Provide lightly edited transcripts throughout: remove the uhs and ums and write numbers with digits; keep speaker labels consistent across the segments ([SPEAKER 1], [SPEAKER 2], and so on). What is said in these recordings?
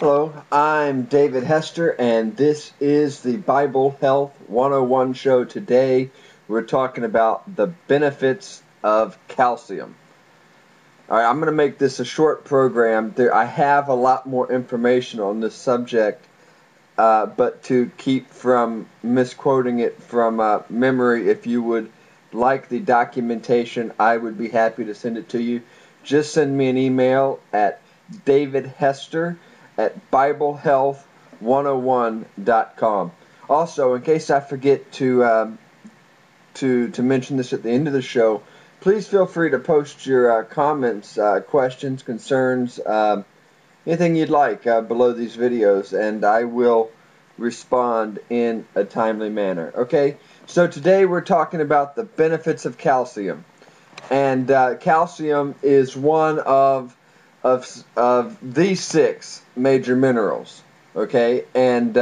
[SPEAKER 1] Hello, I'm David Hester, and this is the Bible Health 101 show. Today, we're talking about the benefits of calcium. All right, I'm going to make this a short program. I have a lot more information on this subject, but to keep from misquoting it from memory, if you would like the documentation, I would be happy to send it to you. Just send me an email at davidhester@biblehealth101.com. Also, in case I forget to mention this at the end of the show, please feel free to post your comments, questions, concerns, anything you'd like below these videos, and I will respond in a timely manner. Okay, so today we're talking about the benefits of calcium, and calcium is one of the 6 major minerals. Okay, and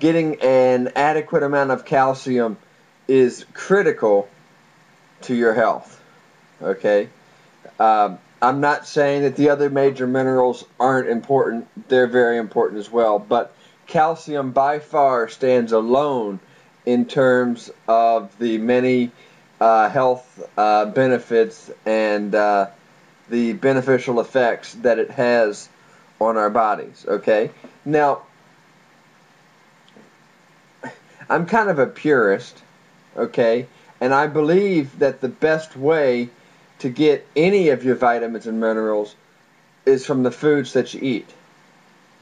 [SPEAKER 1] getting an adequate amount of calcium is critical to your health. Okay. I'm not saying that the other major minerals aren't important. They're very important as well. But calcium by far stands alone in terms of the many health benefits and the beneficial effects that it has on our bodies. Okay? Now, I'm kind of a purist, okay? And I believe that the best way to get any of your vitamins and minerals is from the foods that you eat.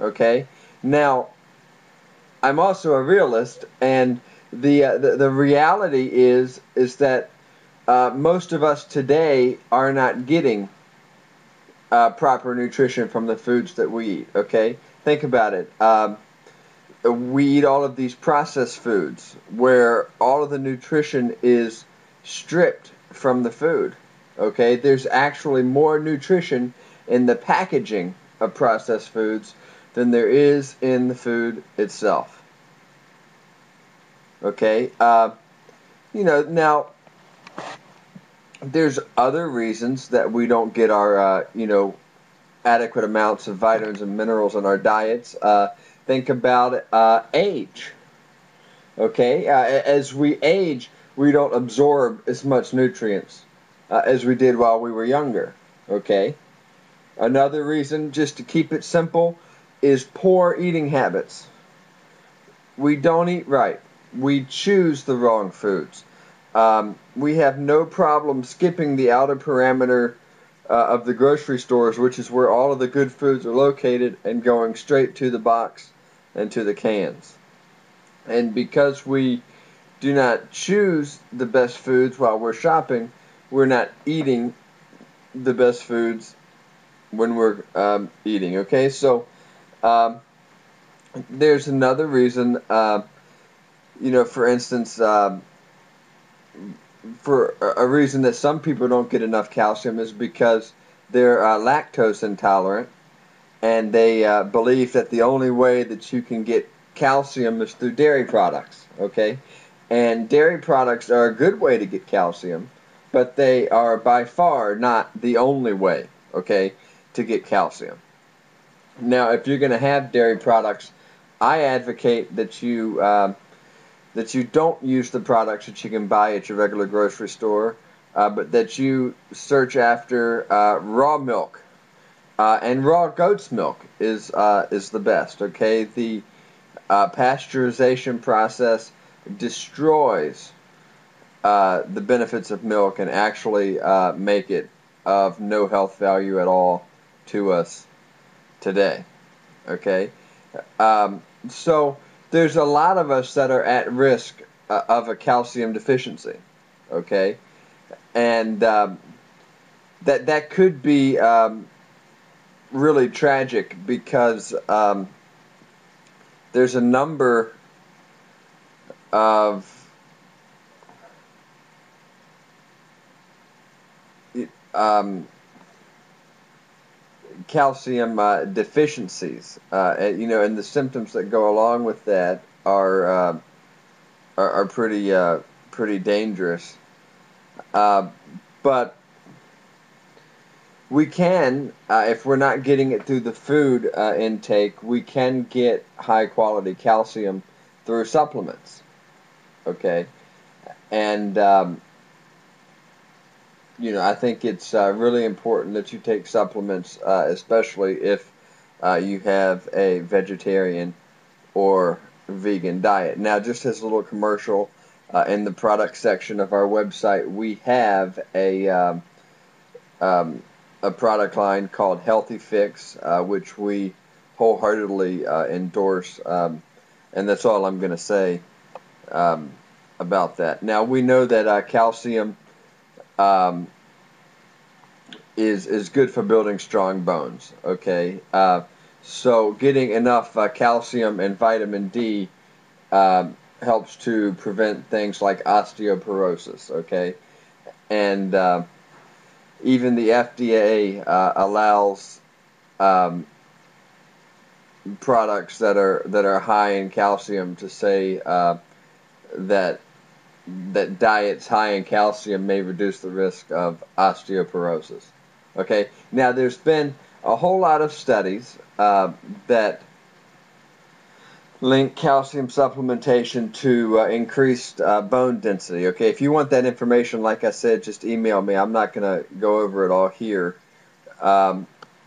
[SPEAKER 1] Okay? Now, I'm also a realist, and the reality is that most of us today are not getting proper nutrition from the foods that we eat. Okay? Think about it. We eat all of these processed foods where all of the nutrition is stripped from the food. Okay, there's actually more nutrition in the packaging of processed foods than there is in the food itself. Okay, now there's other reasons that we don't get our, adequate amounts of vitamins and minerals in our diets. Think about age. Okay, as we age, we don't absorb as much nutrients as we did while we were younger. Okay. Another reason, just to keep it simple, is poor eating habits. We don't eat right. We choose the wrong foods. We have no problem skipping the outer parameter of the grocery stores, which is where all of the good foods are located, and going straight to the box and to the cans. And because we do not choose the best foods while we're shopping, we're not eating the best foods when we're eating. Okay, so there's another reason. For instance, for a reason that some people don't get enough calcium is because they're lactose intolerant, and they believe that the only way that you can get calcium is through dairy products. Okay, and dairy products are a good way to get calcium, but they are by far not the only way, okay, to get calcium. Now, if you're going to have dairy products, I advocate that you don't use the products that you can buy at your regular grocery store, but that you search after raw milk, and raw goat's milk is the best. Okay, the pasteurization process destroys the benefits of milk and actually make it of no health value at all to us today. Okay, so there's a lot of us that are at risk of a calcium deficiency. Okay, and that could be really tragic because there's a number of calcium deficiencies, and the symptoms that go along with that are pretty dangerous. But we can, if we're not getting it through the food intake, we can get high quality calcium through supplements. Okay, and I think it's really important that you take supplements, especially if you have a vegetarian or vegan diet. Now, just as a little commercial, in the product section of our website, we have a product line called Healthy Fix, which we wholeheartedly endorse, and that's all I'm going to say about that. Now, we know that calcium is good for building strong bones. Okay, so getting enough calcium and vitamin D helps to prevent things like osteoporosis. Okay, and even the FDA allows products that are high in calcium to say that diets high in calcium may reduce the risk of osteoporosis. Okay, now there's been a whole lot of studies that link calcium supplementation to increased bone density. Okay, if you want that information, like I said, just email me. I'm not going to go over it all here.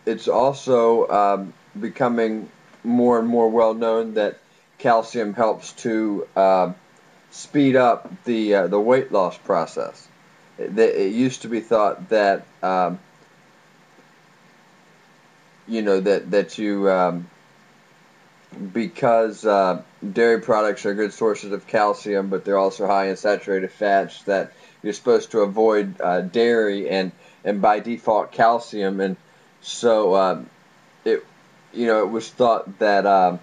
[SPEAKER 1] It's also becoming more and more well known that calcium helps to speed up the weight loss process. It used to be thought that that you because dairy products are good sources of calcium, but they're also high in saturated fats, that you're supposed to avoid dairy and by default calcium, and so it was thought that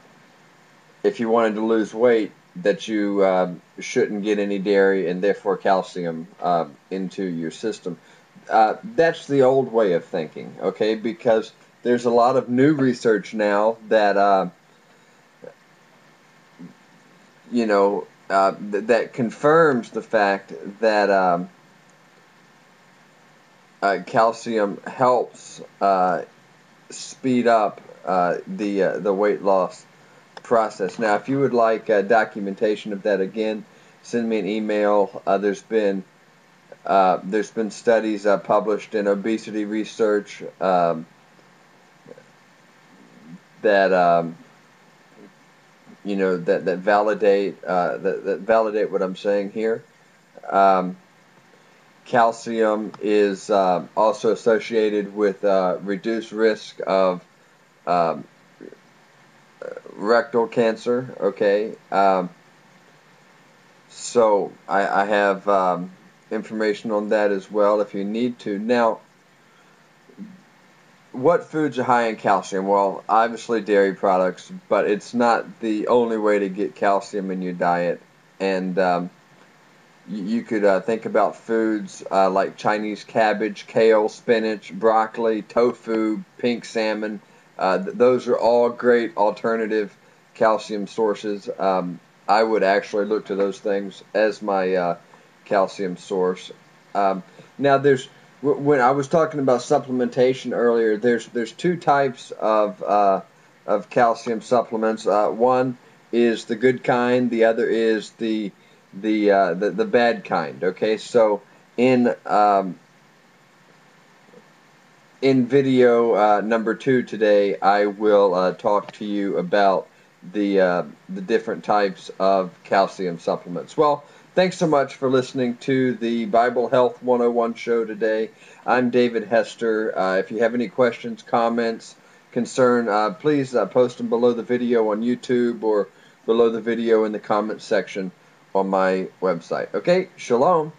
[SPEAKER 1] if you wanted to lose weight, that you shouldn't get any dairy and therefore calcium into your system. That's the old way of thinking, okay? Because there's a lot of new research now that that confirms the fact that calcium helps speed up the weight loss process. Now, if you would like documentation of that, again, send me an email. There's been studies published in obesity research that that validate that validate what I'm saying here. Calcium is also associated with reduced risk of rectal cancer. Okay, so I have information on that as well if you need to. Now, what foods are high in calcium? Well, obviously dairy products, but it's not the only way to get calcium in your diet. And you could think about foods like Chinese cabbage, kale, spinach, broccoli, tofu, pink salmon. Those are all great alternative calcium sources. I would actually look to those things as my calcium source. Now, when I was talking about supplementation earlier, there's two types of calcium supplements. One is the good kind. The other is the bad kind. Okay, so in video number 2 today, I will talk to you about the different types of calcium supplements. Well, thanks so much for listening to the Bible Health 101 show today. I'm David Hester. If you have any questions, comments, concern, please post them below the video on YouTube or below the video in the comments section on my website. Okay, shalom.